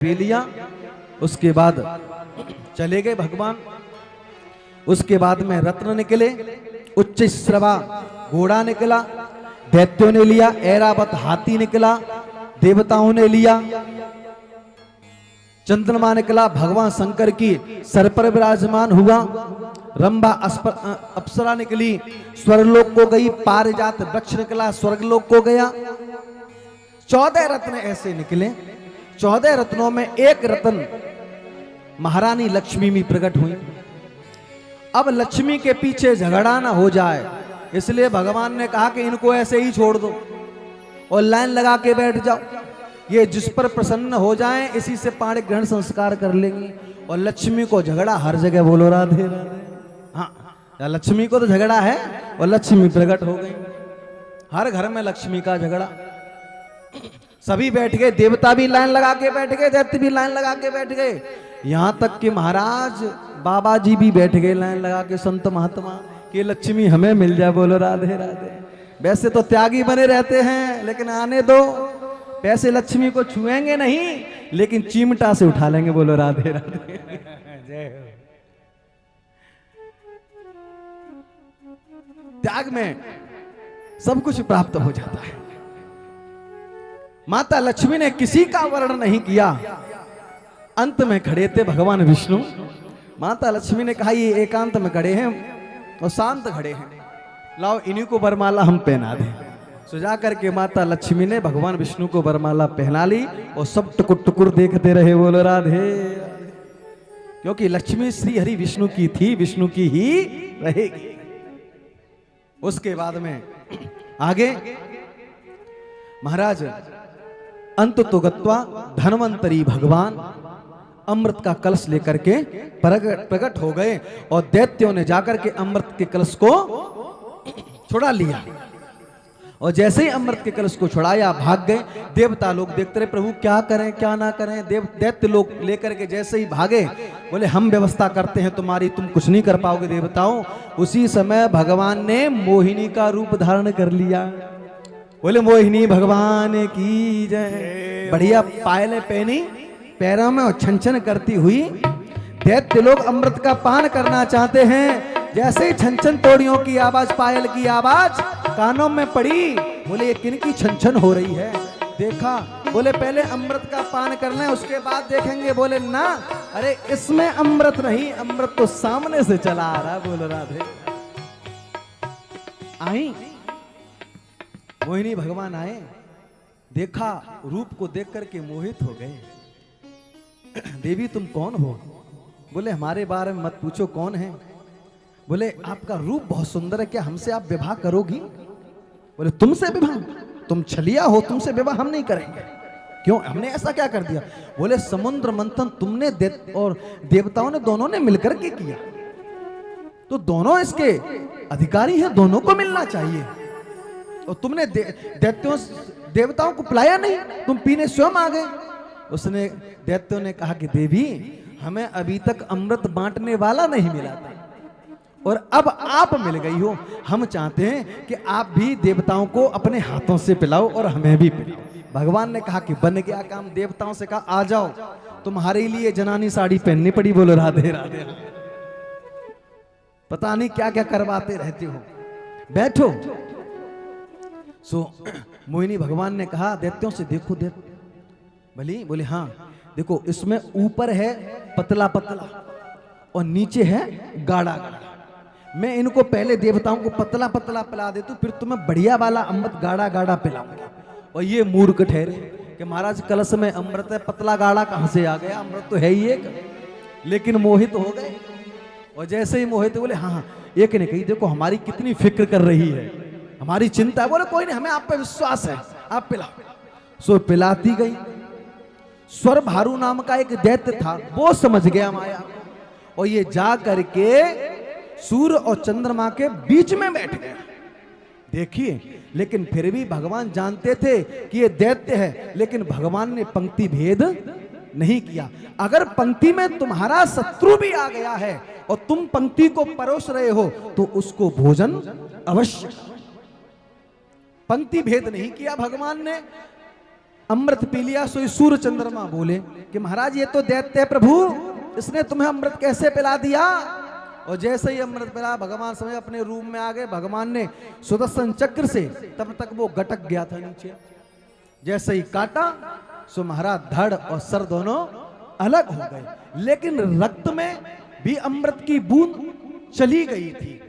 P लिया। उसके बाद चले गए भगवान। उसके बाद में रत्न निकले, उच्च श्रवा घोड़ा निकला, दैत्यों ने लिया, ऐरावत हाथी निकला, देवताओं ने लिया, चंद्रमा निकला, भगवान शंकर की सर पर विराजमान हुआ, रंभा अप्सरा निकली, स्वर्गलोक को गई, पारिजात वृक्ष निकला, स्वर्गलोक को गया। 14 रत्न ऐसे निकले। 14 रत्नों में एक रत्न महारानी लक्ष्मी भी प्रकट हुई। अब लक्ष्मी के पीछे झगड़ा ना हो जाए, इसलिए भगवान ने कहा कि इनको ऐसे ही छोड़ दो और लाइन लगा के बैठ जाओ। ये जिस पर प्रसन्न हो जाएं इसी से पाणी ग्रहण संस्कार कर लेंगे। और लक्ष्मी को झगड़ा हर जगह, बोलो राधे राधे। हाँ, लक्ष्मी को तो झगड़ा है और लक्ष्मी प्रकट हो गई। हर घर में लक्ष्मी का झगड़ा। सभी बैठ गए, देवता भी लाइन लगा के बैठ गए, दैत्य भी लाइन लगा के बैठ गए, यहां तक कि महाराज बाबा जी भी बैठ गए लाइन लगा के, संत महात्मा, कि लक्ष्मी हमें मिल जाए, बोलो राधे राधे। वैसे तो त्यागी बने रहते हैं, लेकिन आने दो, पैसे लक्ष्मी को छुएंगे नहीं, लेकिन चिमटा से उठा लेंगे, बोलो राधे राधे। जय हो। त्याग में सब कुछ प्राप्त हो जाता है। माता लक्ष्मी ने किसी का वर्णन नहीं किया। अंत में खड़े थे भगवान विष्णु। माता लक्ष्मी ने कहा ये एकांत में खड़े हैं और शांत खड़े हैं, लाओ इन्हीं को वरमाला हम पहना दें। सुझा करके माता लक्ष्मी ने भगवान विष्णु को वरमाला पहना ली और सब टुकुर टुकुर देखते रहे, बोलो राधे। क्योंकि लक्ष्मी श्री हरि विष्णु की थी, विष्णु की ही रहेगी। उसके बाद में आगे महाराज अंत तो गत्वा धन्वंतरी भगवान अमृत का कलश लेकर के प्रकट हो गए और दैत्यों ने जाकर के अमृत के कलश को छुड़ा लिया। और जैसे ही अमृत के कलश को छुड़ाया भाग गए। देवता लोग देखते रहे प्रभु क्या करें क्या ना करें। दैत्य लोग लेकर के जैसे ही भागे, बोले हम व्यवस्था करते हैं तुम्हारी, तुम कुछ नहीं कर पाओगे देवताओं। उसी समय भगवान ने मोहिनी का रूप धारण कर लिया। बोले मोहिनी भगवान की जय। बढ़िया पायलें पहनी पैरों में और छन छन करती हुई। दैत्य लोग अमृत का पान करना चाहते हैं, जैसे ही छन छन तोड़ियों की आवाज, पायल की आवाज कानों में पड़ी। बोले ये किनकी छन छन हो रही है। देखा, बोले पहले अमृत का पान करना है उसके बाद देखेंगे। बोले ना, अरे इसमें अमृत नहीं, अमृत तो सामने से चला आ रहा है, बोलो राधे। आई मोहिनी भगवान आए, देखा, रूप को देख करके मोहित हो गए। देवी तुम कौन हो? बोले हमारे बारे में मत पूछो कौन है। बोले आपका रूप बहुत सुंदर है, क्या हमसे आप विवाह करोगी? बोले तुमसे विवाह? तुम छलिया हो, तुमसे विवाह हम नहीं करेंगे। क्यों, हमने ऐसा क्या कर दिया? बोले समुद्र मंथन तुमने और देवताओं ने दोनों ने मिलकर के किया, तो दोनों इसके अधिकारी हैं, दोनों को मिलना चाहिए। और तुमने दैत्यों देवताओं को पिलाया नहीं, तुम पीने स्वयं आ गए। उसने दैत्यों ने कहा कि देवी हमें अभी तक अमृत बांटने वाला नहीं मिला था और अब आप मिल गई हो। हम चाहते हैं कि आप भी देवताओं को अपने हाथों से पिलाओ और हमें भी पिलाओ। भगवान ने कहा कि बन गया काम। देवताओं से कहा आ जाओ, तुम्हारे लिए जनानी साड़ी पहननी पड़ी, बोलो राधे राधे। पता नहीं क्या क्या करवाते रहते हो, बैठो। मोहिनी भगवान ने कहा दैत्यों से देखो भली। बोले हाँ देखो, इसमें ऊपर है पतला पतला और नीचे है गाढ़ा गाढ़ा। मैं इनको पहले देवताओं को पतला पतला पिला देता हूं, फिर तुम्हें बढ़िया वाला अमृत गाढ़ा गाढ़ा पिलाऊंगा। और ये मूर्ख ठहरे कि महाराज कलश में अमृत है, पतला गाढ़ा कहां से आ गया? अमृत तो है ही एक। लेकिन मोहित हो गए। और जैसे ही मोहित बोले हाँ, एक ने कही देखो हमारी कितनी फिक्र कर रही है, हमारी चिंता है। बोले कोई नहीं, हमें आप पे विश्वास है, आप पिलाओ। सो पिलाती गई। स्वर भारू नाम का एक दैत्य था, वो समझ गया माया, और ये जा करके सूर्य और चंद्रमा के बीच में बैठ गया। देखिए, लेकिन फिर भी भगवान जानते थे कि ये दैत्य है, लेकिन भगवान ने पंक्ति भेद नहीं किया। अगर पंक्ति में तुम्हारा शत्रु भी आ गया है और तुम पंक्ति को परोस रहे हो तो उसको भोजन अवश्य। पंक्ति भेद नहीं किया भगवान ने। अमृत पी लिया। सो सूर्य चंद्रमा बोले कि महाराज ये तो दैत्य है प्रभु, इसने तुम्हें अमृत कैसे पिला दिया। और जैसे ही अमृत पिला भगवान समय अपने रूप में आ गए। भगवान ने सुदर्शन चक्र से तब तक वो गटक गया था नीचे, जैसे ही काटा सो महाराज धड़ और सर दोनों अलग हो गए। लेकिन रक्त में भी अमृत की बूंद चली गई थी,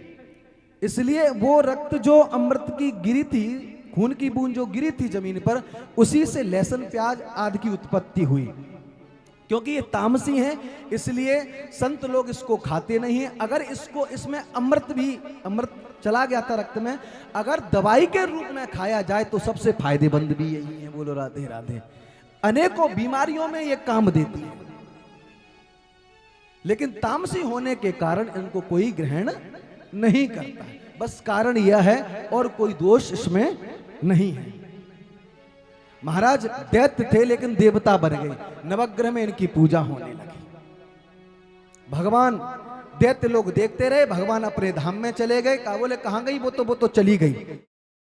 इसलिए वो रक्त जो अमृत की गिरी थी, खून की बूंद जो गिरी थी जमीन पर, उसी से लहसुन प्याज आदि की उत्पत्ति हुई। क्योंकि ये तामसी है इसलिए संत लोग इसको खाते नहीं है। अगर इसको इसमें अमृत चला गया था रक्त में, अगर दवाई के रूप में खाया जाए तो सबसे फायदेमंद भी यही है। बोलो राधे राधे। अनेकों बीमारियों में ये काम देती है, लेकिन तामसी होने के कारण इनको कोई ग्रहण नहीं करता। बस कारण यह है और कोई दोष इसमें नहीं है। महाराज दैत्य थे लेकिन देवता बन गए, नवग्रह में इनकी पूजा होने लगी। भगवान दैत्य लोग देखते रहे, भगवान अपने धाम में चले गए। कहा बोले कहां गई वो तो चली गई।